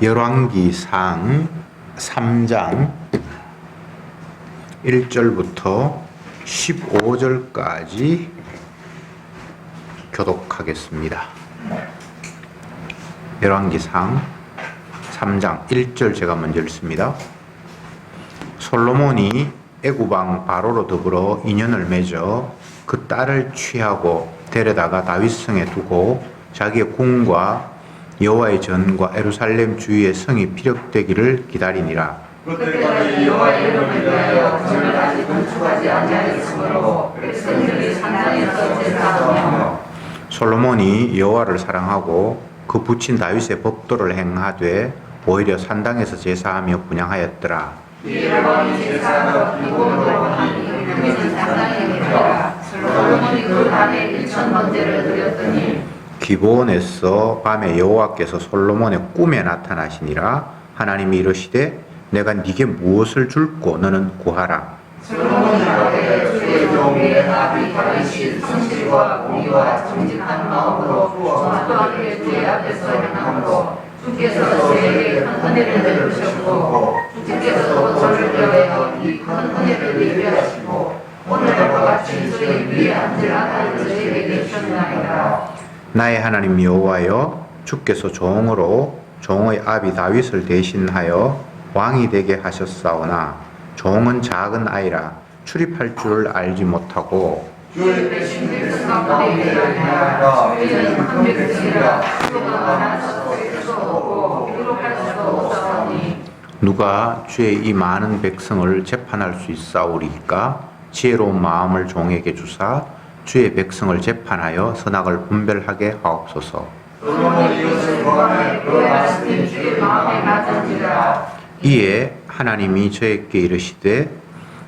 열왕기상 3장 1절부터 15절까지 교독하겠습니다. 열왕기상 3장 1절 제가 먼저 읽습니다. 솔로몬이 애굽왕 바로로 더불어 인연을 맺어 그 딸을 취하고 데려다가 다윗성에 두고 자기의 궁과 여호와의 전과 예루살렘 주위의 성이 피력되기를 기다리니라. 그때까지 여호와의 이름을 위하여 전을 아직 건축하지 아니하였으므로 백성들이 산당에서 제사하며 솔로몬이 여호와를 사랑하고 그 부친 다윗의 법도를 행하되 오히려 산당에서 제사하며 분향하였더라. 이에 왕이 제사하러 기본으로 하니 그는 산당에 계니라. 솔로몬이 그 밤에 1,000번제를 드렸더니 기브온에서 밤에 여호와께서 솔로몬의 꿈에 나타나시니라. 하나님이 이르시되 내가 네게 무엇을 줄꼬 너는 구하라. 솔로몬이 이르되 주의 종 위에 아비 다윗이 성실과 공의와 정직한 마음으로 정확하게 주의 앞에서 행함으로 주께서 저에게 큰 은혜를 베푸셨고 주께서도 저를 위하여 이 큰 은혜를 예비하시고 오늘과 같이 저희 위에 앉을 아들을 저에게 주셨나이다. 나의 하나님 여호와여, 주께서 종의 아비 다윗을 대신하여 왕이 되게 하셨사오나 종은 작은 아이라 출입할 줄 알지 못하고 주의 백성들 가운데 일하니라. 주의는 큰 백성이라 수가 많아서 셀 수 없고 기록할 수도 없사오니 누가 주의 이 많은 백성을 재판할 수 있사오리까? 지혜로운 마음을 종에게 주사 주의 백성을 재판하여 선악을 분별하게 하옵소서. 솔로몬이 이것을 보아하니 그 말씀이 주의 마음에 맞은지라. 이에 하나님이 저에게 이르시되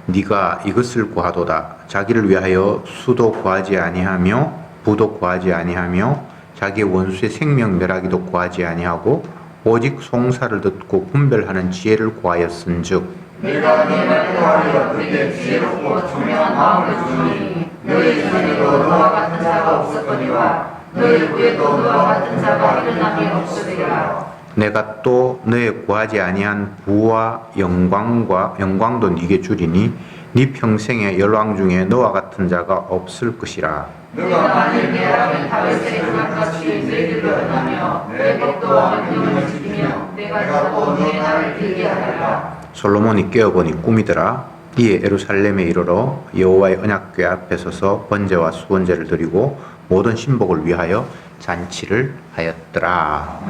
네가 이것을 구하도다. 자기를 위하여 수도 구하지 아니하며 부도 구하지 아니하며 자기의 원수의 생명 멸하기도 구하지 아니하고 오직 송사를 듣고 분별하는 지혜를 구하였은즉 내가 네 말을 구하여 그에게 지혜롭고 총명한 마음을 주니 너희 전에도 너와 같은 자가 없었거니와 너희 후에도 너와 같은 자가 일어남이 없으리라. 내가 또 너의 구하지 아니한 부와 영광도 네게 주리니 네 평생의 열왕 중에 너와 같은 자가 없을 것이라. 너가 만일 내 아비 다윗의 행함같이 내 길로 행하며 내 법도와 명령을 지키며 내가 또 내 나를 빌게 하리라. 솔로몬이 깨어보니 꿈이더라. 이에 예루살렘에 이르러 여호와의 언약궤 앞에 서서 번제와 수번제를 드리고 모든 신복을 위하여 잔치를 하였더라.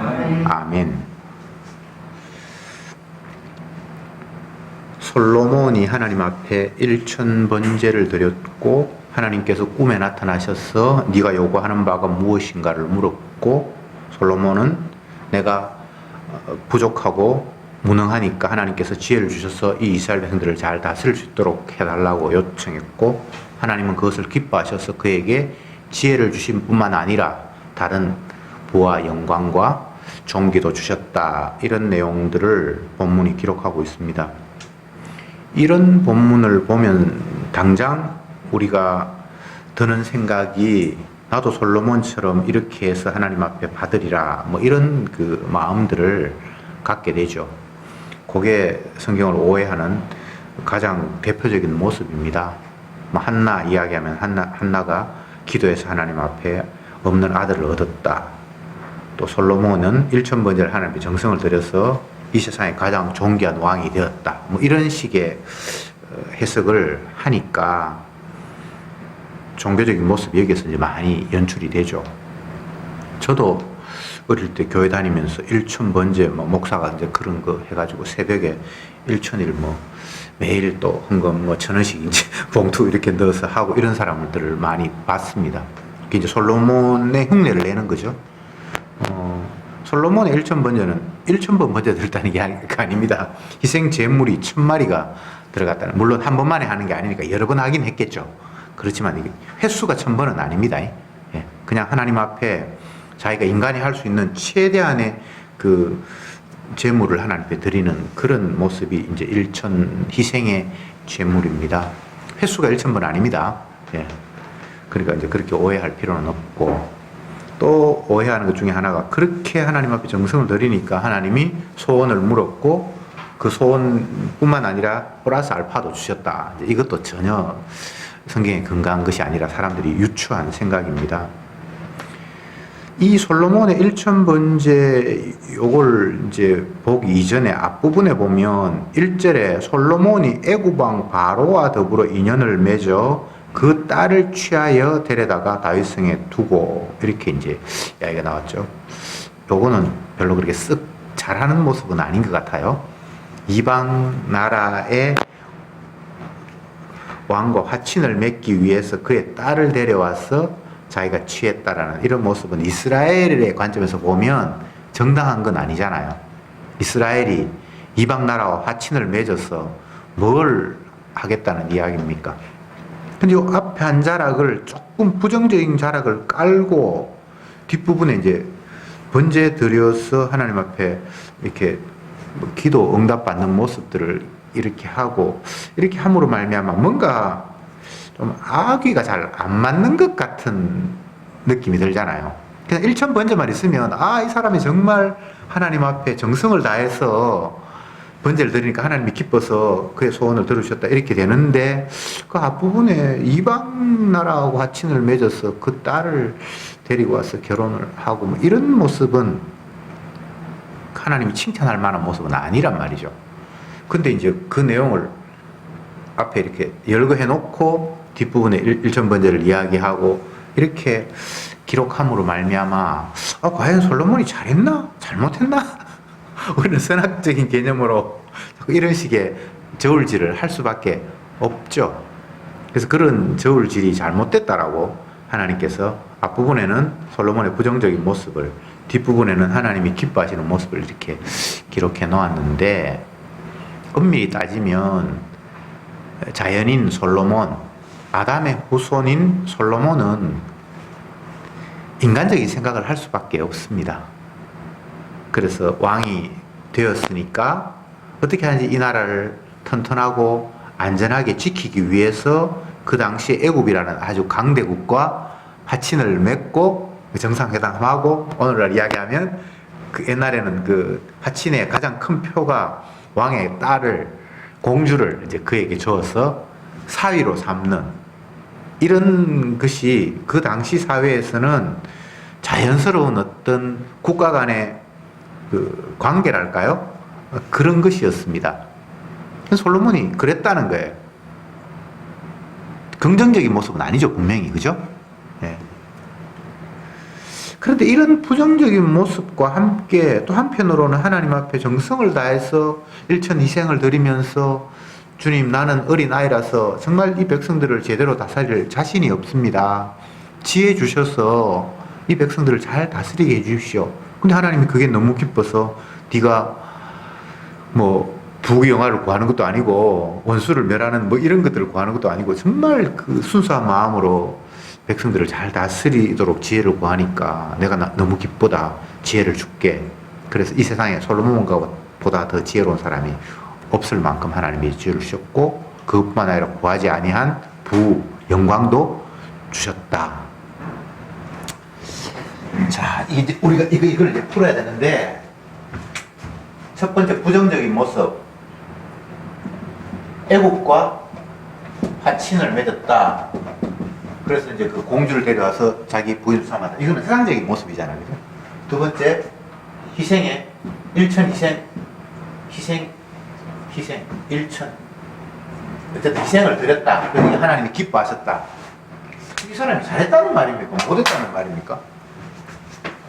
아멘. 솔로몬이 하나님 앞에 1,000번제를 드렸고 하나님께서 꿈에 나타나셔서 네가 요구하는 바가 무엇인가를 물었고 솔로몬은 내가 부족하고 무능하니까 하나님께서 지혜를 주셔서 이 이스라엘 백성들을 잘 다스릴 수 있도록 해달라고 요청했고 하나님은 그것을 기뻐하셔서 그에게 지혜를 주신 뿐만 아니라 다른 부와 영광과 존귀도 주셨다. 이런 내용들을 본문이 기록하고 있습니다. 이런 본문을 보면 당장 우리가 드는 생각이 나도 솔로몬처럼 이렇게 해서 하나님 앞에 받으리라 뭐 이런 그 마음들을 갖게 되죠. 그게 성경을 오해하는 가장 대표적인 모습입니다. 한나 이야기하면 한나가 기도해서 하나님 앞에 없는 아들을 얻었다. 또 솔로몬은 1,000번제를 하나님 앞에 정성을 들여서 이 세상에 가장 존귀한 왕이 되었다. 뭐 이런 식의 해석을 하니까 종교적인 모습이 여기서 이제 많이 연출이 되죠. 저도 어릴 때 교회 다니면서 1,000번제 목사가 이제 그런 거 해가지고 새벽에 1,000일 매일 또 헌금 1,000원씩 이제 봉투 이렇게 넣어서 하고 이런 사람들을 많이 봤습니다. 그게 이제 솔로몬의 흉내를 내는 거죠. 솔로몬의 1,000번제는 1,000번 번제 들었다는 게 아닙니다. 희생 제물이 1,000마리가 들어갔다는. 물론 한 번만에 하는 게 아니니까 여러 번 하긴 했겠죠. 그렇지만 이게 횟수가 1,000번은 아닙니다. 예. 그냥 하나님 앞에 자기가 인간이 할 수 있는 최대한의 그 제물을 하나님 앞에 드리는 그런 모습이 이제 1,000 희생의 제물입니다. 횟수가 1,000번 아닙니다. 예. 그러니까 이제 그렇게 오해할 필요는 없고 또 오해하는 것 중에 하나가 그렇게 하나님 앞에 정성을 들이니까 하나님이 소원을 물었고 그 소원뿐만 아니라 플러스 알파도 주셨다. 이것도 전혀 성경에 근거한 것이 아니라 사람들이 유추한 생각입니다. 이 솔로몬의 일천번제 요걸 이제 보기 이전에 앞부분에 보면 1절에 솔로몬이 애굽왕 바로와 더불어 인연을 맺어 그 딸을 취하여 데려다가 다윗성에 두고 이렇게 이제 이야기가 나왔죠. 요거는 별로 그렇게 쓱 잘하는 모습은 아닌 것 같아요. 이방 나라의 왕과 화친을 맺기 위해서 그의 딸을 데려와서 자기가 취했다라는 이런 모습은 이스라엘의 관점에서 보면 정당한 건 아니잖아요. 이스라엘이 이방 나라와 화친을 맺어서 뭘 하겠다는 이야기입니까? 근데 요 앞에 한 자락을 조금 부정적인 자락을 깔고 뒷부분에 이제 번제 드려서 하나님 앞에 이렇게 기도 응답 받는 모습들을 이렇게 하고 이렇게 함으로 말미암아 뭔가 좀 아귀가 잘 안 맞는 것 같은 느낌이 들잖아요. 그냥 일천번제만 있으면 이 사람이 정말 하나님 앞에 정성을 다해서 번제를 드리니까 하나님이 기뻐서 그의 소원을 들으셨다 이렇게 되는데 그 앞부분에 이방 나라하고 화친을 맺어서 그 딸을 데리고 와서 결혼을 하고 뭐 이런 모습은 하나님이 칭찬할 만한 모습은 아니란 말이죠. 근데 이제 그 내용을 앞에 이렇게 열거해 놓고 뒷부분에 일천번제를 이야기하고 이렇게 기록함으로 말미암아 과연 솔로몬이 잘했나? 잘못했나? 우리는 선학적인 개념으로 이런 식의 저울질을 할 수밖에 없죠. 그래서 그런 저울질이 잘못됐다라고 하나님께서 앞부분에는 솔로몬의 부정적인 모습을 뒷부분에는 하나님이 기뻐하시는 모습을 이렇게 기록해 놓았는데 엄밀히 따지면 자연인 솔로몬, 아담의 후손인 솔로몬은 인간적인 생각을 할 수밖에 없습니다. 그래서 왕이 되었으니까 어떻게 하는지 이 나라를 튼튼하고 안전하게 지키기 위해서 그 당시 애굽이라는 아주 강대국과 화친을 맺고 정상회담하고 오늘날 이야기하면 그 옛날에는 그 화친의 가장 큰 표가 왕의 딸을 공주를 이제 그에게 주어서 사위로 삼는 이런 것이 그 당시 사회에서는 자연스러운 어떤 국가 간의 그 관계랄까요? 그런 것이었습니다. 솔로몬이 그랬다는 거예요. 긍정적인 모습은 아니죠, 분명히. 그죠? 네. 그런데 이런 부정적인 모습과 함께 또 한편으로는 하나님 앞에 정성을 다해서 일천이생을 드리면서 주님, 나는 어린아이라서 정말 이 백성들을 제대로 다스릴 자신이 없습니다. 지혜 주셔서 이 백성들을 잘 다스리게 해주십시오. 근데 하나님이 그게 너무 기뻐서 네가 뭐 부귀영화를 구하는 것도 아니고 원수를 멸하는 뭐 이런 것들을 구하는 것도 아니고 정말 그 순수한 마음으로 백성들을 잘 다스리도록 지혜를 구하니까 내가 너무 기쁘다. 지혜를 줄게. 그래서 이 세상에 솔로몬보다 더 지혜로운 사람이 없을 만큼 하나님이 지혜를 주셨고 그것뿐만 아니라 구하지 아니한 영광도 주셨다. 자, 이제 우리가 이걸 이제 풀어야 되는데 첫 번째 부정적인 모습, 애국과 화친을 맺었다. 그래서 이제 그 공주를 데려와서 자기 부인 삼았다. 이거는 세상적인 모습이잖아요. 그죠? 두 번째, 희생의 일천 희생, 일천. 어쨌든 희생을 드렸다. 그러니까 하나님이 기뻐하셨다. 이 사람이 잘했다는 말입니까? 못했다는 말입니까?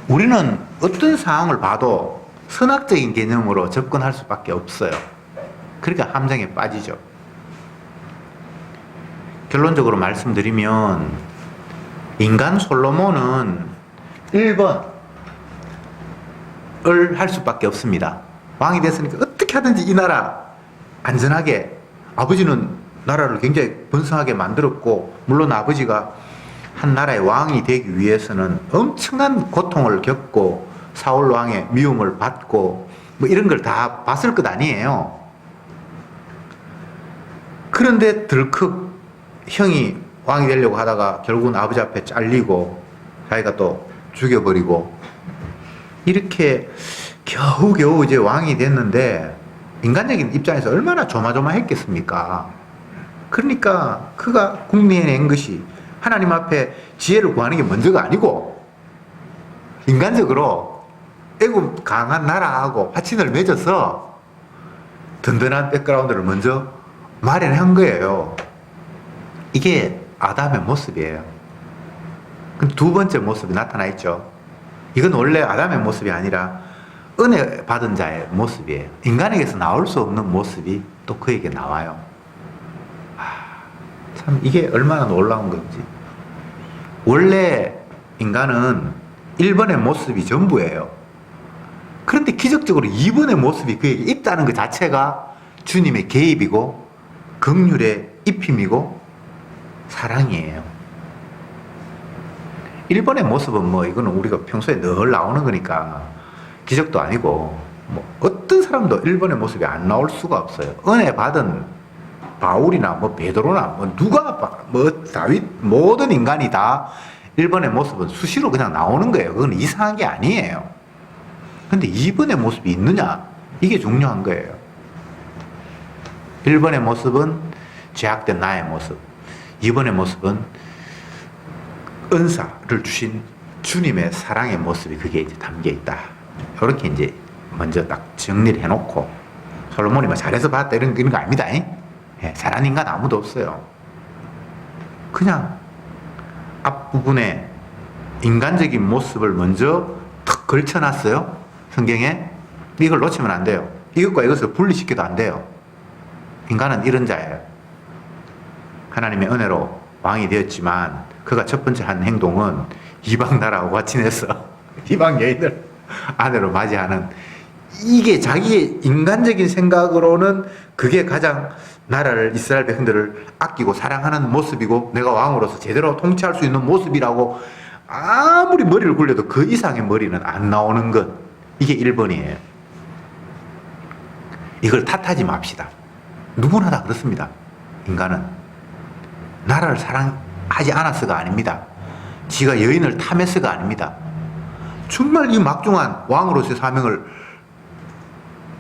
우리는 어떤 상황을 봐도 선악적인 개념으로 접근할 수밖에 없어요. 그러니까 함정에 빠지죠. 결론적으로 말씀드리면 인간 솔로몬은 1번을 할 수밖에 없습니다. 왕이 됐으니까 어떻게 하든지 이 나라 안전하게, 아버지는 나라를 굉장히 번성하게 만들었고 물론 아버지가 한 나라의 왕이 되기 위해서는 엄청난 고통을 겪고 사울 왕의 미움을 받고 뭐 이런 걸 다 봤을 것 아니에요. 그런데 들컥 형이 왕이 되려고 하다가 결국은 아버지 앞에 잘리고 자기가 또 죽여버리고 이렇게 겨우겨우 이제 왕이 됐는데 인간적인 입장에서 얼마나 조마조마했겠습니까? 그러니까 그가 궁리해낸 것이 하나님 앞에 지혜를 구하는 게 먼저가 아니고 인간적으로 애굽 강한 나라하고 화친을 맺어서 든든한 백그라운드를 먼저 마련한 거예요. 이게 아담의 모습이에요. 그럼 두 번째 모습이 나타나 있죠. 이건 원래 아담의 모습이 아니라 은혜 받은 자의 모습이에요. 인간에게서 나올 수 없는 모습이 또 그에게 나와요. 참 이게 얼마나 놀라운 건지. 원래 인간은 1번의 모습이 전부예요. 그런데 기적적으로 2번의 모습이 그에게 있다는 것 자체가 주님의 개입이고 긍휼의 입힘이고 사랑이에요. 1번의 모습은 뭐 이거는 우리가 평소에 늘 나오는 거니까 기적도 아니고 뭐 어떤 사람도 1번의 모습이 안 나올 수가 없어요. 은혜 받은 바울이나 뭐 베드로나 뭐 누가 뭐 다윗 모든 인간이 다 1번의 모습은 수시로 그냥 나오는 거예요. 그건 이상한 게 아니에요. 근데 2번의 모습이 있느냐? 이게 중요한 거예요. 1번의 모습은 죄악된 나의 모습. 2번의 모습은 은사를 주신 주님의 사랑의 모습이 그게 이제 담겨 있다. 이렇게 이제 먼저 딱 정리를 해놓고 솔로몬이 뭐 잘해서 봤다 이런 거 아닙니다. 예, 잘한 인간 아무도 없어요. 그냥 앞부분에 인간적인 모습을 먼저 탁 걸쳐놨어요. 성경에. 이걸 놓치면 안 돼요. 이것과 이것을 분리시켜도 안 돼요. 인간은 이런 자예요. 하나님의 은혜로 왕이 되었지만 그가 첫 번째 한 행동은 이방 나라하고 화친해서 이방 여인을 아내로 맞이하는, 이게 자기의 인간적인 생각으로는 그게 가장 나라를, 이스라엘 백성들을 아끼고 사랑하는 모습이고 내가 왕으로서 제대로 통치할 수 있는 모습이라고 아무리 머리를 굴려도 그 이상의 머리는 안 나오는 것, 이게 1번이에요. 이걸 탓하지 맙시다. 누구나 다 그렇습니다. 인간은 나라를 사랑하지 않았어가 아닙니다. 지가 여인을 탐했어가 아닙니다. 정말 이 막중한 왕으로서의 사명을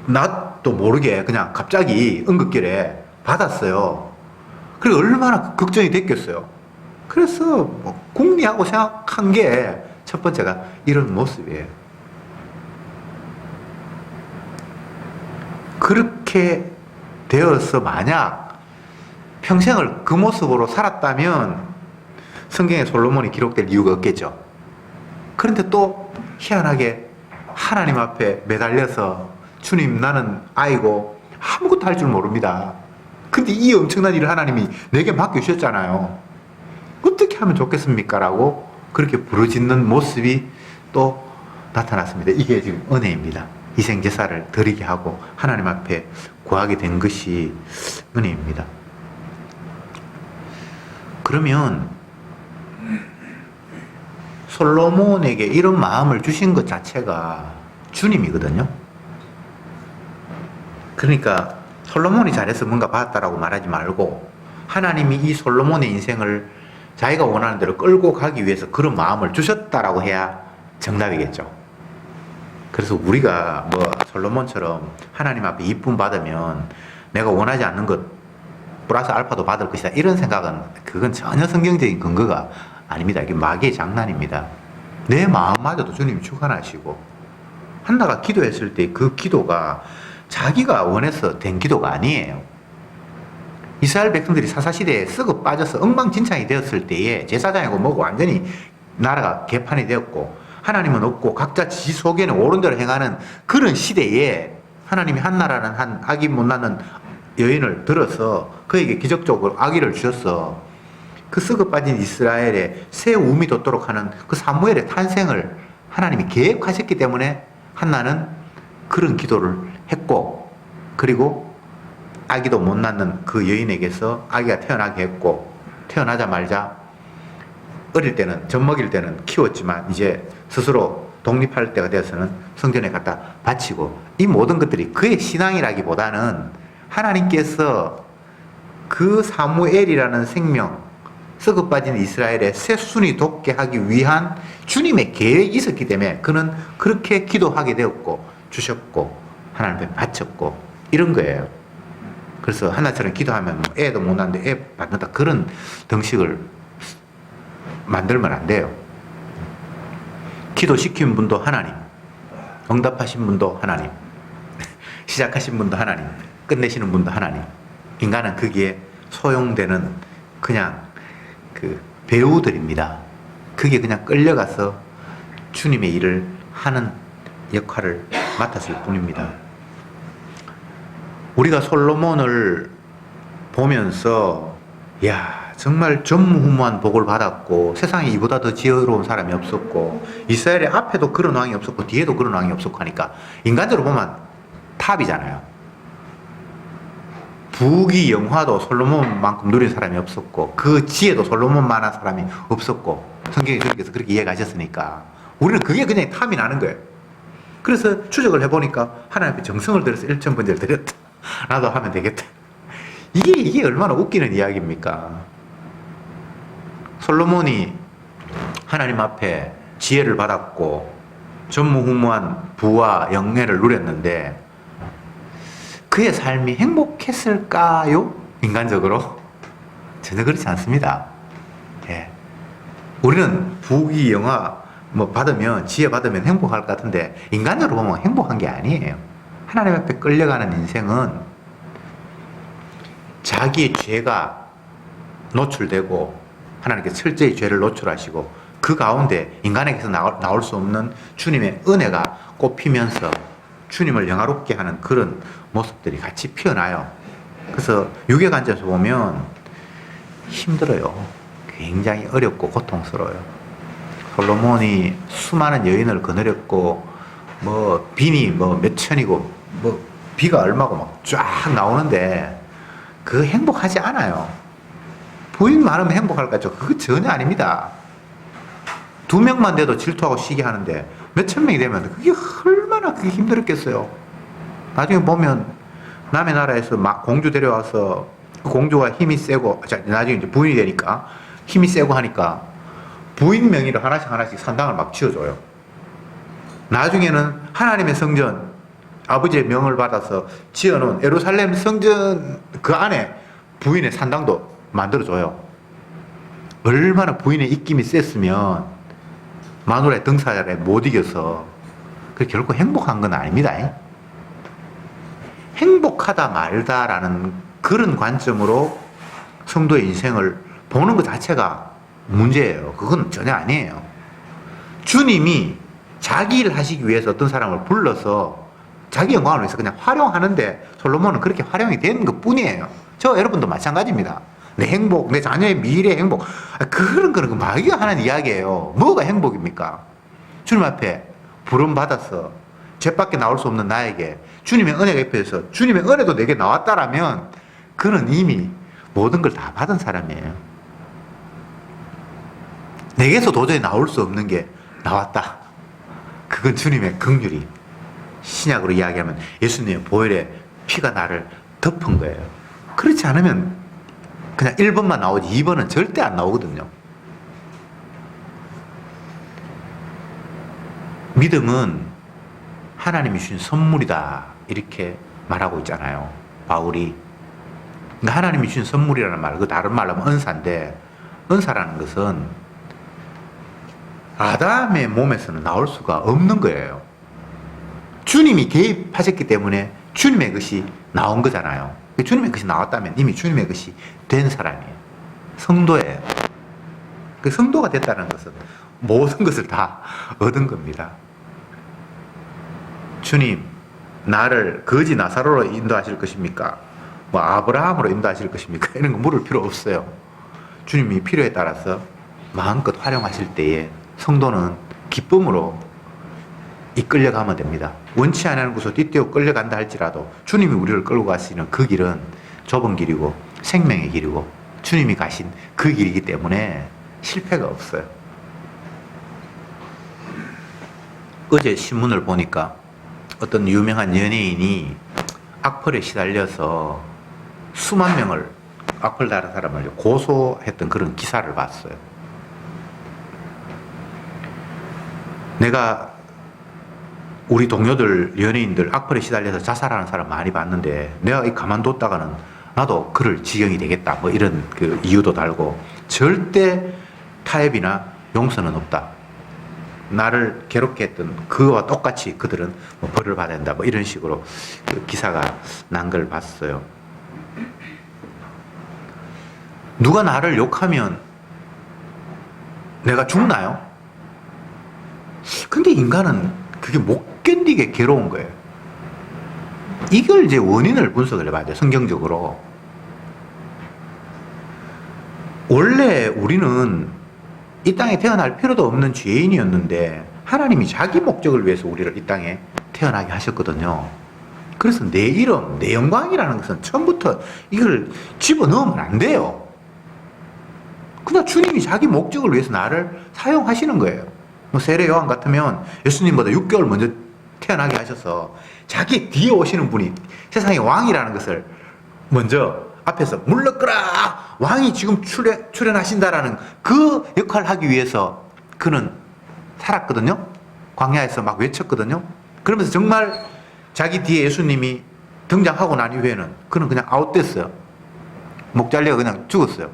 나도 모르게 그냥 갑자기 응급결에 받았어요. 그리고 얼마나 걱정이 됐겠어요. 그래서 뭐 궁리하고 생각한 게 첫 번째가 이런 모습이에요. 그렇게 되어서 만약 평생을 그 모습으로 살았다면 성경에 솔로몬이 기록될 이유가 없겠죠. 그런데 또 희한하게 하나님 앞에 매달려서 주님 나는 아이고 아무것도 할 줄 모릅니다. 근데 이 엄청난 일을 하나님이 내게 맡겨주셨잖아요. 어떻게 하면 좋겠습니까? 라고 그렇게 부르짖는 모습이 또 나타났습니다. 이게 지금 은혜입니다. 희생제사를 드리게 하고 하나님 앞에 구하게 된 것이 은혜입니다. 그러면 솔로몬에게 이런 마음을 주신 것 자체가 주님이거든요. 그러니까 솔로몬이 잘해서 뭔가 받았다라고 말하지 말고 하나님이 이 솔로몬의 인생을 자기가 원하는 대로 끌고 가기 위해서 그런 마음을 주셨다라고 해야 정답이겠죠. 그래서 우리가 뭐 솔로몬처럼 하나님 앞에 이쁨 받으면 내가 원하지 않는 것 플러스 알파도 받을 것이다, 이런 생각은 그건 전혀 성경적인 근거가 아닙니다. 이게 마귀의 장난입니다. 내 마음마저도 주님이 주관하시고, 한나가 기도했을 때 그 기도가 자기가 원해서 된 기도가 아니에요. 이스라엘 백성들이 사사시대에 썩어 빠져서 엉망진창이 되었을 때에 제사장이고 뭐고 완전히 나라가 개판이 되었고 하나님은 없고 각자 지 속에는 옳은 대로 행하는 그런 시대에 하나님이 한나라는 한 아기 못 낳는 여인을 들어서 그에게 기적적으로 아기를 주셔서 그 썩어 빠진 이스라엘에 새 우음이 돋도록 하는 그 사무엘의 탄생을 하나님이 계획하셨기 때문에 한나는 그런 기도를 했고, 그리고 아기도 못 낳는 그 여인에게서 아기가 태어나게 했고, 태어나자마자 어릴 때는, 젖먹일 때는 키웠지만 이제 스스로 독립할 때가 되어서는 성전에 갖다 바치고, 이 모든 것들이 그의 신앙이라기보다는 하나님께서 그 사무엘이라는 생명, 썩어 빠진 이스라엘의 새순이 돋게 하기 위한 주님의 계획이 있었기 때문에 그는 그렇게 기도하게 되었고 주셨고 하나님 앞에 바쳤고 이런 거예요. 그래서 하나처럼 기도하면 뭐 애도 못 낳는데 애 받는다 그런 덩식을 만들면 안 돼요. 기도시킨 분도 하나님, 응답하신 분도 하나님, 시작하신 분도 하나님, 끝내시는 분도 하나님. 인간은 거기에 소용되는 그냥 그 배우들입니다. 그게 그냥 끌려가서 주님의 일을 하는 역할을 맡았을 뿐입니다. 우리가 솔로몬을 보면서 야 정말 전무후무한 복을 받았고 세상에 이보다 더 지혜로운 사람이 없었고 이스라엘의 앞에도 그런 왕이 없었고 뒤에도 그런 왕이 없었고 하니까 인간적으로 보면 탑이잖아요. 부귀 영화도 솔로몬만큼 누린 사람이 없었고 그 지혜도 솔로몬만한 사람이 없었고 성경에 그렇게 이해가셨으니까 우리는 그게 그냥 탐이 나는 거예요. 그래서 추적을 해보니까 하나님 앞에 정성을 들여서 1,000번째를 드렸다. 나도 하면 되겠다. 이게 얼마나 웃기는 이야기입니까? 솔로몬이 하나님 앞에 지혜를 받았고 전무후무한 부와 영예를 누렸는데 그의 삶이 행복했을까요? 인간적으로? 전혀 그렇지 않습니다. 예. 우리는 부귀 영화 뭐 받으면 지혜 받으면 행복할 것 같은데 인간적으로 보면 행복한 게 아니에요. 하나님 앞에 끌려가는 인생은 자기의 죄가 노출되고 하나님께서 철저히 죄를 노출하시고 그 가운데 인간에게서 나올 수 없는 주님의 은혜가 꽃피면서 주님을 영화롭게 하는 그런 모습들이 같이 피어나요. 그래서 육의 관점에서 보면 힘들어요. 굉장히 어렵고 고통스러워요. 솔로몬이 수많은 여인을 거느렸고 뭐 빈이 뭐 몇 천이고 뭐 비가 얼마고 막 쫙 나오는데 그거 행복하지 않아요. 부인 많으면 행복할까죠? 그거 전혀 아닙니다. 2명만 돼도 질투하고 시기 하는데 몇천 명이 되면 그게 얼마나 그게 힘들었겠어요. 나중에 보면 남의 나라에서 막 공주 데려와서 그 공주가 힘이 세고 나중에 이제 부인이 되니까 힘이 세고 하니까 부인 명의로 하나씩 산당을 막 지어줘요. 나중에는 하나님의 성전 아버지의 명을 받아서 지어놓은 예루살렘 성전 그 안에 부인의 산당도 만들어줘요. 얼마나 부인의 입김이 셌으면 마누라의 등살에 못 이겨서 결코 행복한 건 아닙니다. 행복하다 말다라는 그런 관점으로 성도의 인생을 보는 것 자체가 문제예요. 그건 전혀 아니에요. 주님이 자기 일 하시기 위해서 어떤 사람을 불러서 자기 영광을 위해서 그냥 활용하는데 솔로몬은 그렇게 활용이 된 것 뿐이에요. 저 여러분도 마찬가지입니다. 내 행복, 내 자녀의 미래 행복, 그런 거는 마귀가 하는 이야기예요. 뭐가 행복입니까? 주님 앞에 부름받아서 죄밖에 나올 수 없는 나에게 주님의 은혜가 입혀서 주님의 은혜도 내게 나왔다라면 그는 이미 모든 걸 다 받은 사람이에요. 내게서 도저히 나올 수 없는 게 나왔다. 그건 주님의 긍휼이. 신약으로 이야기하면 예수님의 보혈의 피가 나를 덮은 거예요. 그렇지 않으면 그냥 1번만 나오지 2번은 절대 안 나오거든요. 믿음은 하나님이 주신 선물이다 이렇게 말하고 있잖아요. 바울이. 그러니까 하나님이 주신 선물이라는 말, 그 다른 말로 하면 은사인데 은사라는 것은 아담의 몸에서는 나올 수가 없는 거예요. 주님이 개입하셨기 때문에 주님의 것이 나온 거잖아요. 주님의 것이 나왔다면 이미 주님의 것이 된 사람이에요. 성도예요. 그 성도가 됐다는 것은 모든 것을 다 얻은 겁니다. 주님, 나를 거지 나사로로 인도하실 것입니까? 뭐 아브라함으로 인도하실 것입니까? 이런 거 물을 필요 없어요. 주님이 필요에 따라서 마음껏 활용하실 때에 성도는 기쁨으로 이끌려가면 됩니다. 원치 않는 곳으로 띠띠어 끌려간다 할지라도 주님이 우리를 끌고 가시는 그 길은 좁은 길이고 생명의 길이고 주님이 가신 그 길이기 때문에 실패가 없어요. 어제 신문을 보니까 어떤 유명한 연예인이 악플에 시달려서 수만 명을 악플 다른 사람을 고소했던 그런 기사를 봤어요. 내가 우리 동료들, 연예인들 악플에 시달려서 자살하는 사람 많이 봤는데 내가 가만뒀다가는 나도 그럴 지경이 되겠다. 뭐 이런 그 이유도 달고 절대 타협이나 용서는 없다. 나를 괴롭게 했던 그와 똑같이 그들은 뭐 벌을 받아야 된다. 뭐 이런 식으로 그 기사가 난 걸 봤어요. 누가 나를 욕하면 내가 죽나요? 근데 인간은 그게 못 견디게 괴로운 거예요. 이걸 이제 원인을 분석을 해봐야 돼요. 성경적으로. 원래 우리는 이 땅에 태어날 필요도 없는 죄인이었는데 하나님이 자기 목적을 위해서 우리를 이 땅에 태어나게 하셨거든요. 그래서 내 이름, 내 영광이라는 것은 처음부터 이걸 집어넣으면 안 돼요. 그냥 주님이 자기 목적을 위해서 나를 사용하시는 거예요. 뭐 세례 요한 같으면 예수님보다 6개월 먼저 태어나게 하셔서 자기 뒤에 오시는 분이 세상의 왕이라는 것을 먼저 앞에서 물러거라! 왕이 지금 출현하신다라는 그 역할을 하기 위해서 그는 살았거든요. 광야에서 막 외쳤거든요. 그러면서 정말 자기 뒤에 예수님이 등장하고 난 이후에는 그는 그냥 아웃됐어요. 목 잘려 그냥 죽었어요.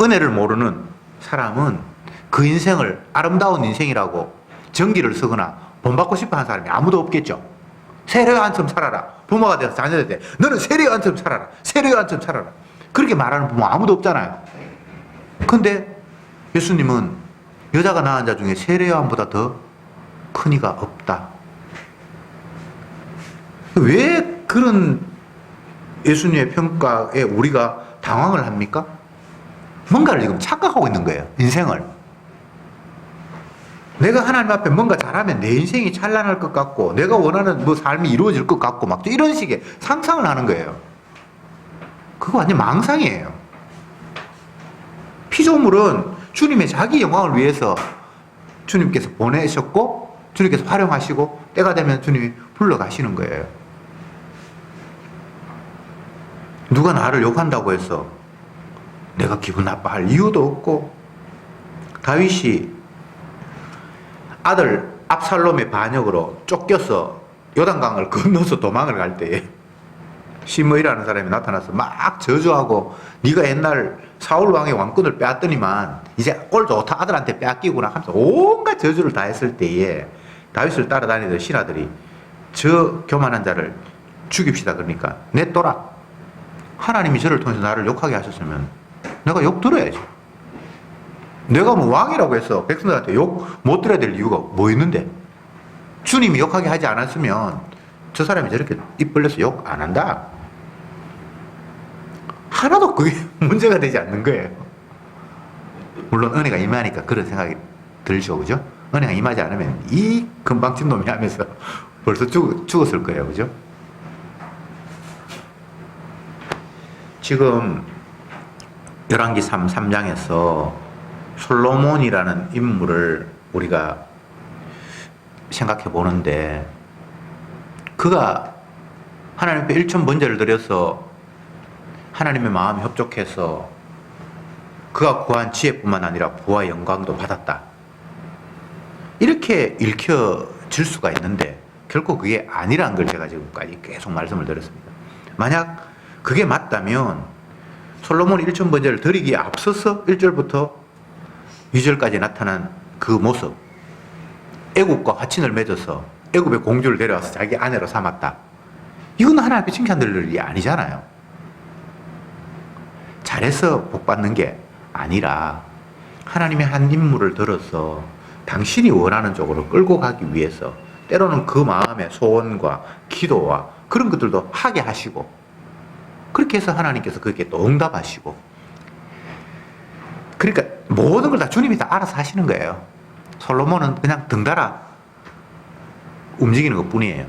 은혜를 모르는 사람은 그 인생을 아름다운 인생이라고 정기를 쓰거나 본받고 싶어 하는 사람이 아무도 없겠죠. 세례요한처럼 살아라. 부모가 돼서 자녀들 때 너는 세례요한처럼 살아라. 세례요한처럼 살아라. 그렇게 말하는 부모 아무도 없잖아요. 근데 예수님은 여자가 낳은 자 중에 세례요한보다 더 큰 이가 없다. 왜 그런 예수님의 평가에 우리가 당황을 합니까? 뭔가를 지금 착각하고 있는 거예요. 인생을. 내가 하나님 앞에 뭔가 잘하면 내 인생이 찬란할 것 같고 내가 원하는 뭐 삶이 이루어질 것 같고 막 이런 식의 상상을 하는 거예요. 그거 완전 망상이에요. 피조물은 주님의 자기 영광을 위해서 주님께서 보내셨고 주님께서 활용하시고 때가 되면 주님이 불러가시는 거예요. 누가 나를 욕한다고 해서 내가 기분 나빠할 이유도 없고 다윗이 아들 압살롬의 반역으로 쫓겨서 요단강을 건너서 도망을 갈 때에 시므이라는 사람이 나타나서 막 저주하고 네가 옛날 사울 왕의 왕권을 빼앗더니만 이제 꼴 좋다 아들한테 빼앗기구나 하면서 온갖 저주를 다 했을 때에 다윗을 따라다니던 신하들이 저 교만한 자를 죽입시다 그러니까 냅둬라. 하나님이 저를 통해서 나를 욕하게 하셨으면 내가 욕 들어야지. 내가 뭐 왕이라고 해서 백성들한테 욕 못 들어야 될 이유가 뭐 있는데? 주님이 욕하게 하지 않았으면 저 사람이 저렇게 입 벌려서 욕 안 한다. 하나도 그게 문제가 되지 않는 거예요. 물론 은혜가 임하니까 그런 생각이 들죠, 그죠? 은혜가 임하지 않으면 이 금방진 놈이 하면서 벌써 죽었을 거예요, 그죠? 지금 열왕기 3장에서 솔로몬이라는 인물을 우리가 생각해 보는데 그가 하나님 앞에 일천번제를 드려서 하나님의 마음이 협족해서 그가 구한 지혜뿐만 아니라 부와 영광도 받았다. 이렇게 읽혀질 수가 있는데 결코 그게 아니라는 걸 제가 지금까지 계속 말씀을 드렸습니다. 만약 그게 맞다면 솔로몬이 일천번제를 드리기에 앞서서 1절부터 2절까지 나타난 그 모습, 애국과 화친을 맺어서 애국의 공주를 데려와서 자기 아내로 삼았다. 이건 하나님 앞에 칭찬될 일이 아니잖아요. 잘해서 복 받는 게 아니라 하나님의 한 인물을 들어서 당신이 원하는 쪽으로 끌고 가기 위해서 때로는 그 마음의 소원과 기도와 그런 것들도 하게 하시고 그렇게 해서 하나님께서 그렇게 또 응답하시고 그러니까 모든 걸 다 주님이 다 알아서 하시는 거예요. 솔로몬은 그냥 등달아 움직이는 것 뿐이에요.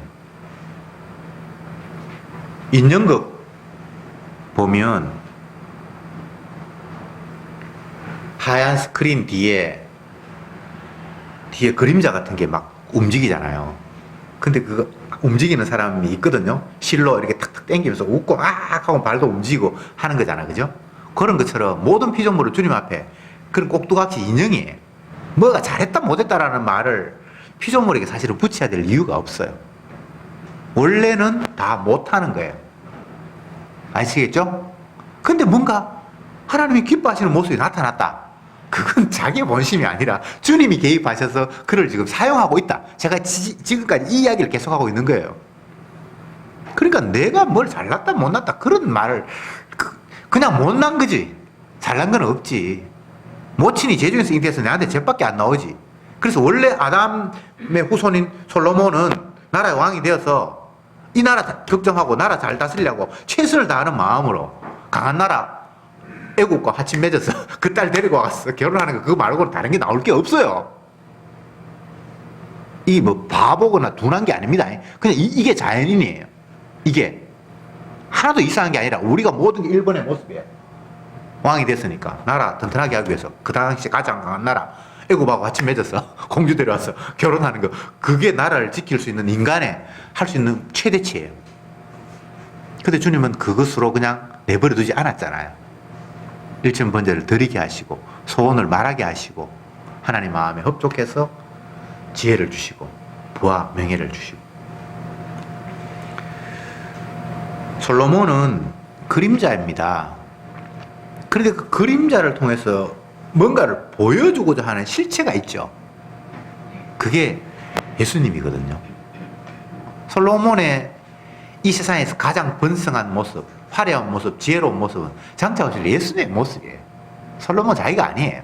인연극 보면 하얀 스크린 뒤에 그림자 같은 게 막 움직이잖아요. 근데 그 움직이는 사람이 있거든요. 실로 이렇게 탁탁 당기면서 웃고 악 하고 발도 움직이고 하는 거잖아. 그죠? 그런 것처럼 모든 피조물을 주님 앞에 그런 꼭두각시 인형이에요. 뭐가 잘했다 못했다라는 말을 피조물에게 사실은 붙여야 될 이유가 없어요. 원래는 다 못하는 거예요. 아시겠죠? 근데 뭔가 하나님이 기뻐하시는 모습이 나타났다. 그건 자기의 본심이 아니라 주님이 개입하셔서 그를 지금 사용하고 있다. 제가 지금까지 이 이야기를 계속하고 있는 거예요. 그러니까 내가 뭘 잘났다 못났다 그런 말을 그냥 못난 거지. 잘난 건 없지. 모친이 제중에서 잉태해서 내한테 죄밖에 안 나오지. 그래서 원래 아담의 후손인 솔로몬은 나라의 왕이 되어서 이 나라 걱정하고 나라 잘 다스리려고 최선을 다하는 마음으로 강한 나라 애국과 하친 맺어서 그 딸 데리고 와서 결혼하는 거 그거 말고는 다른 게 나올 게 없어요. 이 뭐 바보거나 둔한 게 아닙니다. 그냥 이게 자연인이에요. 이게 하나도 이상한 게 아니라 우리가 모든 게 일본의 모습이에요. 왕이 됐으니까 나라 튼튼하게 하기 위해서 그 당시 가장 강한 나라 애국하고 하친 맺어서 공주 데려와서 결혼하는 거 그게 나라를 지킬 수 있는 인간의 할 수 있는 최대치예요. 근데 주님은 그것으로 그냥 내버려 두지 않았잖아요. 일천번제를 드리게 하시고 소원을 말하게 하시고 하나님 마음에 흡족해서 지혜를 주시고 부와 명예를 주시고. 솔로몬은 그림자입니다. 그런데 그 그림자를 통해서 뭔가를 보여주고자 하는 실체가 있죠. 그게 예수님이거든요. 솔로몬의 이 세상에서 가장 번성한 모습, 화려한 모습, 지혜로운 모습은 장차 오실 예수님의 모습이에요. 솔로몬 자기가 아니에요.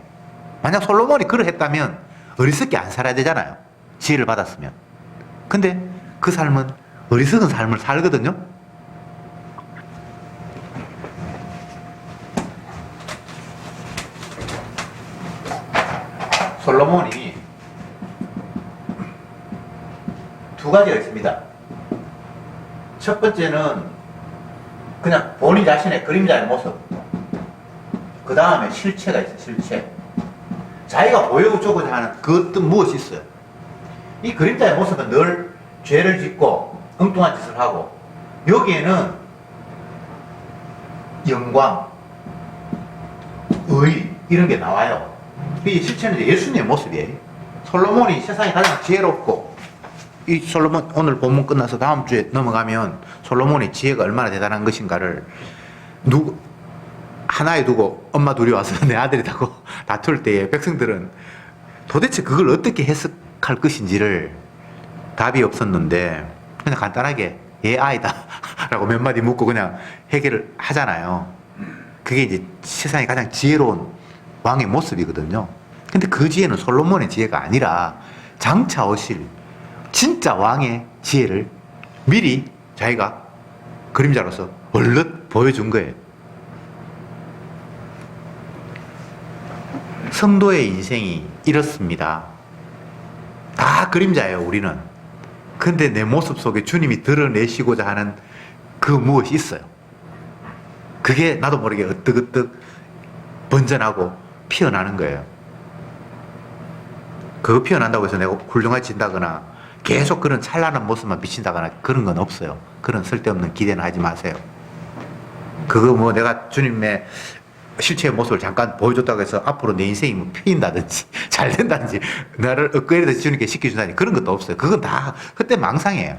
만약 솔로몬이 그러했다면 어리석게 안 살아야 되잖아요. 지혜를 받았으면. 근데 그 삶은 어리석은 삶을 살거든요. 솔로몬이 두 가지가 있습니다. 첫 번째는 그냥 본인 자신의 그림자의 모습. 그 다음에 실체가 있어요. 실체. 자기가 보여주고자 하는 그 어떤 무엇이 있어요. 이 그림자의 모습은 늘 죄를 짓고 엉뚱한 짓을 하고 여기에는 영광, 의 이런 게 나와요. 이 실체는 예수님의 모습이에요. 솔로몬이 세상에 가장 지혜롭고 이 솔로몬 오늘 본문 끝나서 다음 주에 넘어가면 솔로몬의 지혜가 얼마나 대단한 것인가를 하나에 두고 엄마 둘이 와서 내 아들이라고 다툴 때에 백성들은 도대체 그걸 어떻게 해석할 것인지를 답이 없었는데 그냥 간단하게 얘 아이다 라고 몇 마디 묻고 그냥 해결을 하잖아요. 그게 이제 세상에 가장 지혜로운 왕의 모습이거든요. 근데 그 지혜는 솔로몬의 지혜가 아니라 장차 오실 진짜 왕의 지혜를 미리 자기가 그림자로서 얼른 보여준 거예요. 성도의 인생이 이렇습니다. 다 그림자예요, 우리는. 근데 내 모습 속에 주님이 드러내시고자 하는 그 무엇이 있어요. 그게 나도 모르게 으뜩으뜩 번져나고 피어나는 거예요. 그거 피어난다고 해서 내가 훌륭해진다거나 계속 그런 찬란한 모습만 비친다거나 그런 건 없어요. 그런 쓸데없는 기대는 하지 마세요. 그거 뭐 내가 주님의 실체의 모습을 잠깐 보여줬다고 해서 앞으로 내 인생이 뭐 피인다든지 잘 된다든지 나를 업그레이드 주님께 시켜준다든지 그런 것도 없어요. 그건 다 그때 망상이에요.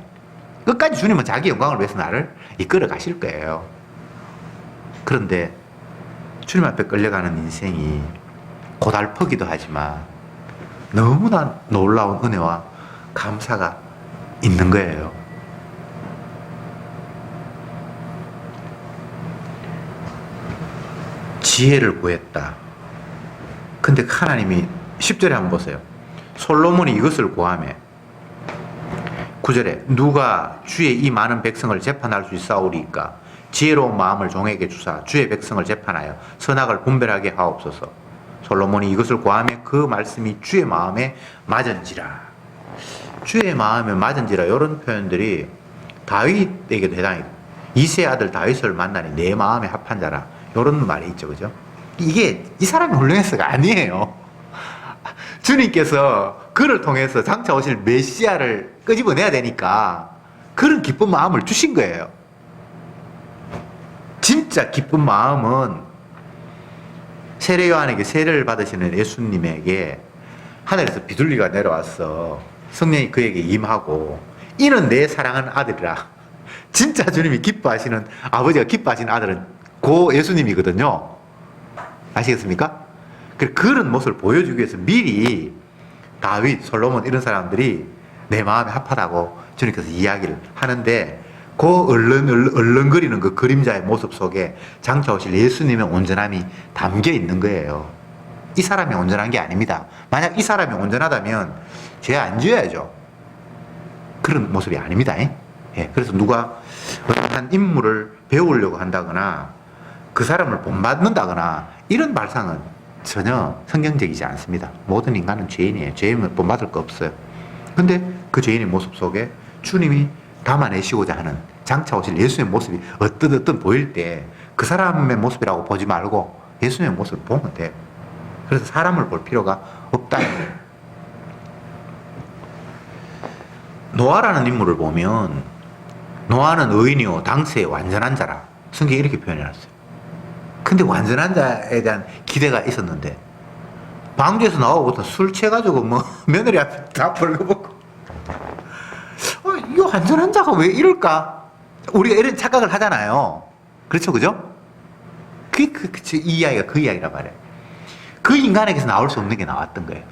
끝까지 주님은 자기 영광을 위해서 나를 이끌어 가실 거예요. 그런데 주님 앞에 끌려가는 인생이 고달프기도 하지만 너무나 놀라운 은혜와 감사가 있는 거예요. 지혜를 구했다. 근데 하나님이 10절에 한번 보세요. 솔로몬이 이것을 구하매 9절에 누가 주의 이 많은 백성을 재판할 수 있사오리이까 지혜로운 마음을 종에게 주사 주의 백성을 재판하여 선악을 분별하게 하옵소서. 솔로몬이 이것을 구하며 그 말씀이 주의 마음에 맞은지라. 주의 마음에 맞은지라 이런 표현들이 다윗에게도 해당해요. 이세 아들 다윗을 만나니 내 마음에 합한 자라 이런 말이 있죠. 그죠? 이게 이 사람이 훌륭해서가 아니에요. 주님께서 그를 통해서 장차 오실 메시아를 끄집어내야 되니까 그런 기쁜 마음을 주신 거예요. 진짜 기쁜 마음은 세례 요한에게 세례를 받으시는 예수님에게 하늘에서 비둘기가 내려와서 성령이 그에게 임하고 이는 내 사랑하는 아들이라. 진짜 주님이 기뻐하시는, 아버지가 기뻐하시는 아들은 고 예수님이거든요. 아시겠습니까? 그런 모습을 보여주기 위해서 미리 다윗, 솔로몬 이런 사람들이 내 마음에 합하다고 주님께서 이야기를 하는데 그 얼른거리는 그 그림자의 모습 속에 장차 오실 예수님의 온전함이 담겨 있는 거예요. 이 사람이 온전한 게 아닙니다. 만약 이 사람이 온전하다면 죄 안 지어야죠. 그런 모습이 아닙니다. 예, 그래서 누가 한 인물을 배우려고 한다거나 그 사람을 본받는다거나 이런 발상은 전혀 성경적이지 않습니다. 모든 인간은 죄인이에요. 죄인은 본받을 거 없어요. 근데 그 죄인의 모습 속에 주님이 담아내시고자 하는 장차 오실 예수의 모습이 어떤 보일 때 그 사람의 모습이라고 보지 말고 예수님의 모습을 보면 돼요. 그래서 사람을 볼 필요가 없다. 노아라는 인물을 보면 노아는 의인이요 당시에 완전한 자라 성경이 이렇게 표현해놨어요. 근데 완전한 자에 대한 기대가 있었는데 방주에서 나오고부터 술 취해가지고 뭐 며느리 앞에 다 벌거벗고 이 완전한 자가 왜 이럴까? 우리가 이런 착각을 하잖아요. 그렇죠, 그죠? 이 이야기가 그 이야기란 말이에요. 그 인간에게서 나올 수 없는 게 나왔던 거예요.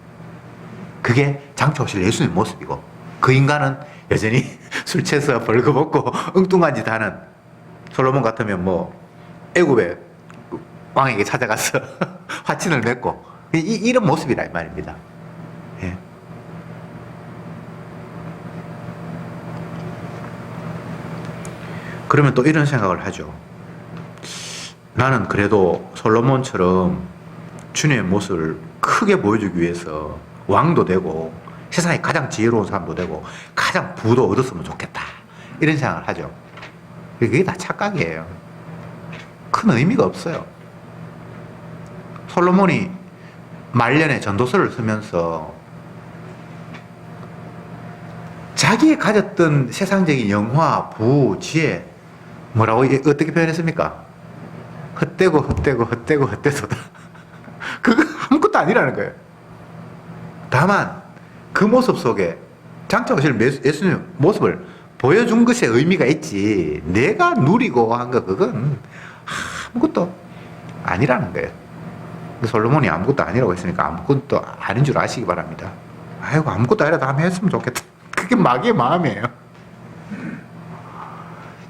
그게 장차 오실 예수님의 모습이고 그 인간은 여전히 술 취해서 벌거벗고 엉뚱한 짓 하는 솔로몬 같으면 뭐 애굽의 왕에게 찾아가서 화친을 맺고 이런 모습이라 이 말입니다. 예. 그러면 또 이런 생각을 하죠. 나는 그래도 솔로몬처럼 주님의 모습을 크게 보여주기 위해서 왕도 되고 세상에 가장 지혜로운 사람도 되고 가장 부도 얻었으면 좋겠다. 이런 생각을 하죠. 그게 다 착각이에요. 큰 의미가 없어요. 솔로몬이 말년에 전도서를 쓰면서 자기의 가졌던 세상적인 영화, 부, 지혜 뭐라고 어떻게 표현했습니까? 헛되고 헛되소다. 그거 아무것도 아니라는 거예요. 다만 그 모습 속에 장차 오실 예수님의 모습을 보여준 것에 의미가 있지 내가 누리고 한 거 그건 아무것도 아니라는 거예요. 솔로몬이 아무것도 아니라고 했으니까 아무것도 아닌 줄 아시기 바랍니다. 아이고 아무것도 아니라도 한번 했으면 좋겠다. 그게 마귀의 마음이에요.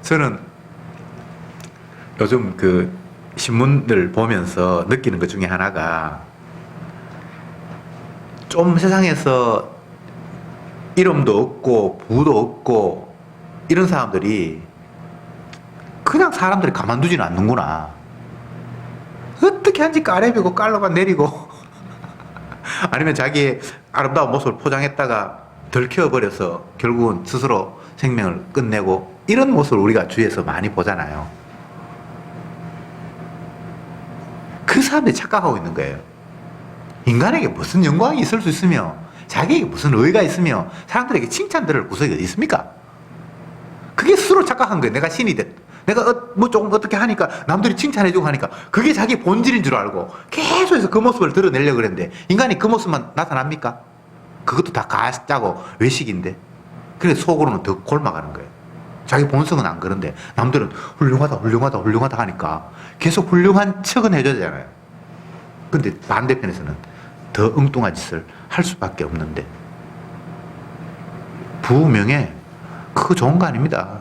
저는 요즘 그 신문을 보면서 느끼는 것 중에 하나가 좀 세상에서 이름도 없고 부도 없고 이런 사람들이 그냥 사람들이 가만두지는 않는구나. 어떻게 한지 까레비고 깔로가 내리고 아니면 자기의 아름다운 모습을 포장했다가 들켜버려서 결국은 스스로 생명을 끝내고 이런 모습을 우리가 주위에서 많이 보잖아요. 그 사람들이 착각하고 있는 거예요. 인간에게 무슨 영광이 있을 수 있으며 자기에게 무슨 의의가 있으며 사람들에게 칭찬 들을 구석이 어디 있습니까? 그게 스스로 착각한 거예요. 내가 신이 됐 내가 뭐 조금 어떻게 하니까 남들이 칭찬해주고 하니까 그게 자기 본질인 줄 알고 계속해서 그 모습을 드러내려고 그랬는데 인간이 그 모습만 나타납니까? 그것도 다 가짜고 외식인데 그래서 속으로는 더 골마가는 거예요. 자기 본성은 안 그런데 남들은 훌륭하다 하니까 계속 훌륭한 척은 해줘야 되잖아요. 근데 반대편에서는 더 엉뚱한 짓을 할 수밖에 없는데 부명예 그거 좋은 거 아닙니다.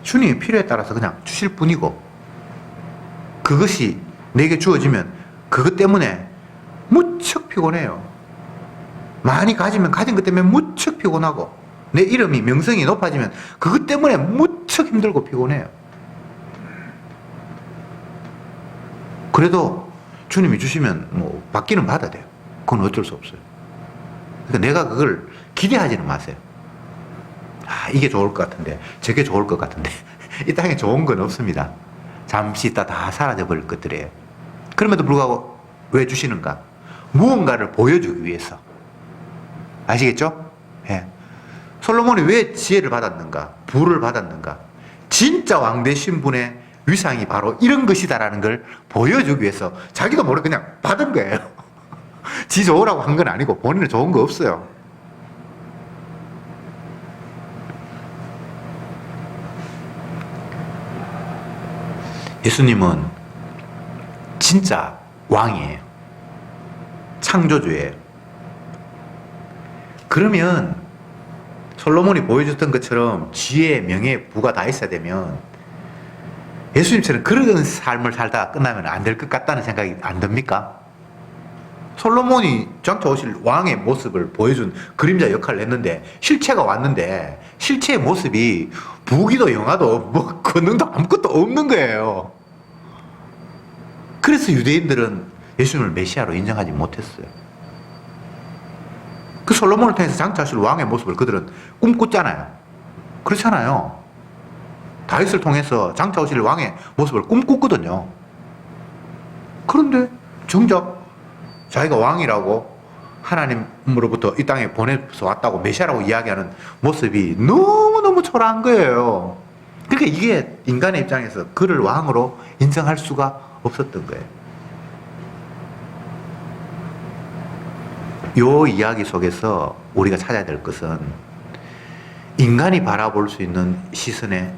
주님의 필요에 따라서 그냥 주실 뿐이고 그것이 내게 주어지면 그것 때문에 무척 피곤해요. 많이 가지면 가진 것 때문에 무척 피곤하고 내 이름이 명성이 높아지면 그것 때문에 무척 힘들고 피곤해요. 그래도 주님이 주시면 뭐 받기는 받아야 돼요. 그건 어쩔 수 없어요. 그러니까 내가 그걸 기대하지는 마세요. 이게 좋을 것 같은데 저게 좋을 것 같은데 이 땅에 좋은 건 없습니다. 잠시 있다 다 사라져 버릴 것들이에요. 그럼에도 불구하고 왜 주시는가? 무언가를 보여주기 위해서. 아시겠죠? 예. 솔로몬이 왜 지혜를 받았는가? 부를 받았는가? 진짜 왕 되신 분의 위상이 바로 이런 것이다라는 걸 보여주기 위해서 자기도 모르게 그냥 받은 거예요. 지 좋으라고 한 건 아니고 본인은 좋은 거 없어요. 예수님은 진짜 왕이에요. 창조주예요. 그러면 솔로몬이 보여줬던 것처럼 지혜, 명예, 부가 다 있어야 되면 예수님처럼 그런 삶을 살다가 끝나면 안 될 것 같다는 생각이 안 듭니까? 솔로몬이 장차 오실 왕의 모습을 보여준 그림자 역할을 했는데 실체가 왔는데 실체의 모습이 부귀도 영화도 뭐 권능도 아무것도 없는 거예요. 그래서 유대인들은 예수님을 메시아로 인정하지 못했어요. 그 솔로몬을 통해서 장차하실 왕의 모습을 그들은 꿈꿨잖아요. 그렇잖아요. 다윗을 통해서 장차오실 왕의 모습을 꿈꿨거든요. 그런데 정작 자기가 왕이라고 하나님으로부터 이 땅에 보내서 왔다고 메시아라고 이야기하는 모습이 너무너무 초라한 거예요. 그러니까 이게 인간의 입장에서 그를 왕으로 인정할 수가 없었던 거예요. 요 이야기 속에서 우리가 찾아야 될 것은 인간이 바라볼 수 있는 시선의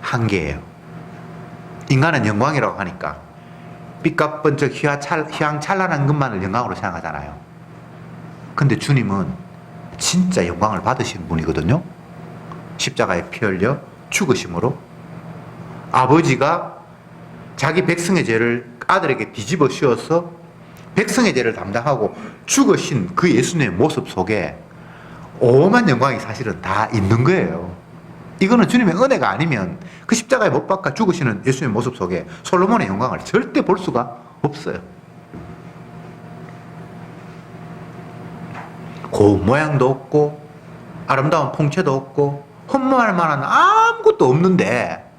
한계예요. 인간은 영광이라고 하니까 삐까뻔쩍 휘황찬란한 것만을 영광으로 생각하잖아요. 근데 주님은 진짜 영광을 받으신 분이거든요. 십자가에 피 흘려 죽으심으로 아버지가 자기 백성의 죄를 아들에게 뒤집어 씌워서 백성의 죄를 담당하고 죽으신 그 예수님의 모습 속에 오만 영광이 사실은 다 있는 거예요. 이거는 주님의 은혜가 아니면 그 십자가에 못 박아 죽으시는 예수님의 모습 속에 솔로몬의 영광을 절대 볼 수가 없어요. 고운 모양도 없고 아름다운 풍채도 없고 흠모할 만한 아무것도 없는데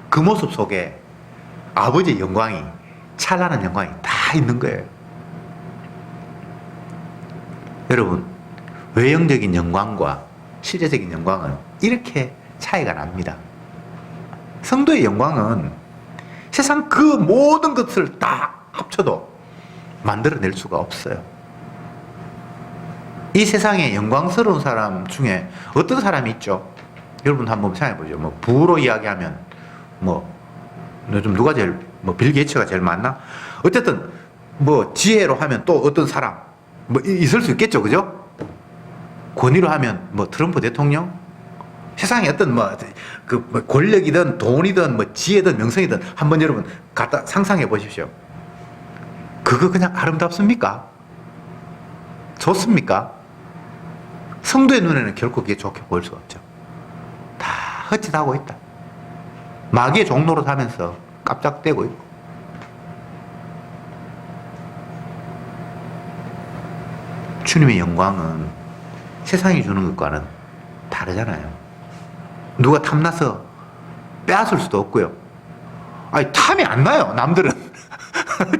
그 모습 속에 아버지의 영광이 찬란한 영광이 다 있는 거예요. 여러분, 외형적인 영광과 실제적인 영광은 이렇게 차이가 납니다. 성도의 영광은 세상 그 모든 것을 다 합쳐도 만들어낼 수가 없어요. 이 세상에 영광스러운 사람 중에 어떤 사람이 있죠? 여러분 한번 생각해보죠. 뭐 부로 이야기하면 요즘 누가 제일 빌 게이츠가 제일 많나? 어쨌든 지혜로 하면 또 어떤 사람 있을 수 있겠죠, 그죠? 권위로 하면 트럼프 대통령? 세상에 어떤 권력이든 돈이든 지혜든 명성이든 한번 여러분 갖다 상상해 보십시오. 그거 그냥 아름답습니까? 좋습니까? 성도의 눈에는 결코 그게 좋게 보일 수가 없죠. 다 헛짓하고 있다. 마귀의 종로로 사면서 깜짝대고 있고. 주님의 영광은 세상이 주는 것과는 다르잖아요. 누가 탐나서 빼앗을 수도 없고요. 아니, 탐이 안 나요, 남들은.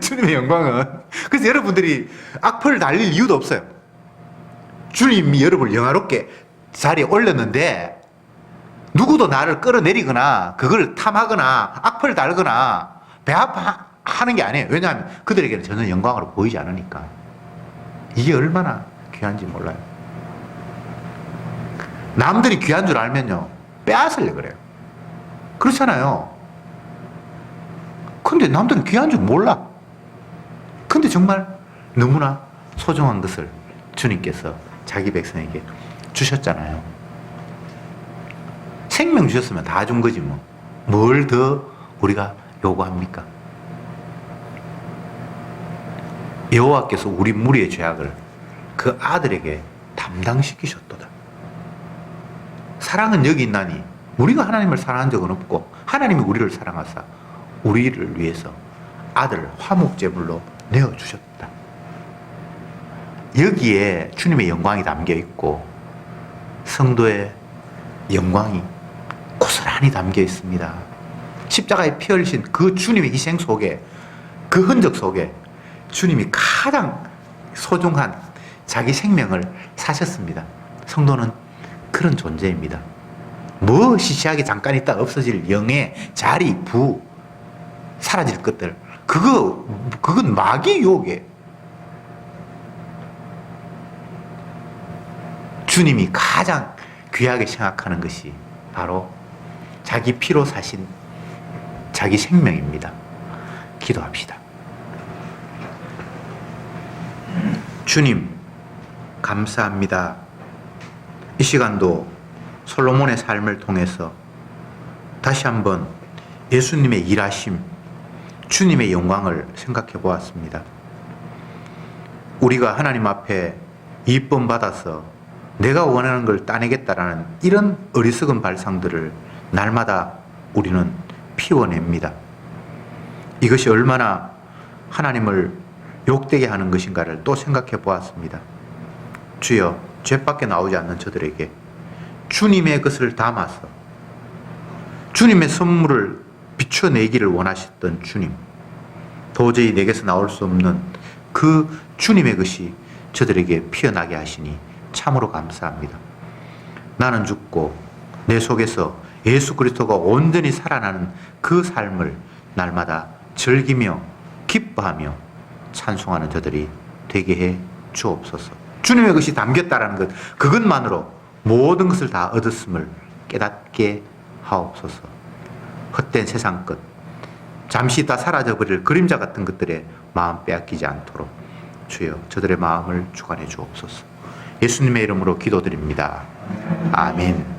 주님의 영광은. 그래서 여러분들이 악플 달릴 이유도 없어요. 주님이 여러분을 영화롭게 자리에 올렸는데 누구도 나를 끌어내리거나 그걸 탐하거나 악플 달거나 배합하는 게 아니에요. 왜냐하면 그들에게는 전혀 영광으로 보이지 않으니까. 이게 얼마나 귀한지 몰라요. 남들이 귀한 줄 알면요, 빼앗으려고 그래요. 그렇잖아요. 근데 남들은 귀한 줄 몰라. 근데 정말 너무나 소중한 것을 주님께서 자기 백성에게 주셨잖아요. 생명 주셨으면 다 준 거지 뭐. 뭘 더 우리가 요구합니까? 여호와께서 우리 무리의 죄악을 그 아들에게 담당시키셨도다. 사랑은 여기 있나니 우리가 하나님을 사랑한 적은 없고 하나님이 우리를 사랑하사 우리를 위해서 아들을 화목제물로 내어주셨다. 여기에 주님의 영광이 담겨 있고 성도의 영광이 고스란히 담겨 있습니다. 십자가에 피 흘리신 그 주님의 희생 속에, 그 흔적 속에 주님이 가장 소중한 자기 생명을 사셨습니다. 성도는 그런 존재입니다. 뭐 시시하게 잠깐 있다 없어질 영의 자리, 부, 사라질 것들, 그건 마귀 유혹이에요. 주님이 가장 귀하게 생각하는 것이 바로 자기 피로 사신 자기 생명입니다. 기도합시다. 주님, 감사합니다. 이 시간도 솔로몬의 삶을 통해서 다시 한번 예수님의 일하심, 주님의 영광을 생각해 보았습니다. 우리가 하나님 앞에 이쁨 받아서 내가 원하는 걸 따내겠다라는 이런 어리석은 발상들을 날마다 우리는 피워냅니다. 이것이 얼마나 하나님을 욕되게 하는 것인가를 또 생각해 보았습니다. 주여, 죄밖에 나오지 않는 저들에게 주님의 것을 담아서 주님의 선물을 비춰내기를 원하셨던 주님, 도저히 내게서 나올 수 없는 그 주님의 것이 저들에게 피어나게 하시니 참으로 감사합니다. 나는 죽고 내 속에서 예수 그리스도가 온전히 살아나는 그 삶을 날마다 즐기며 기뻐하며 찬송하는 저들이 되게 해 주옵소서. 주님의 것이 담겼다라는 것, 그것만으로 모든 것을 다 얻었음을 깨닫게 하옵소서. 헛된 세상 것, 잠시 있다 사라져버릴 그림자 같은 것들에 마음 빼앗기지 않도록 주여 저들의 마음을 주관해 주옵소서. 예수님의 이름으로 기도드립니다. 아멘.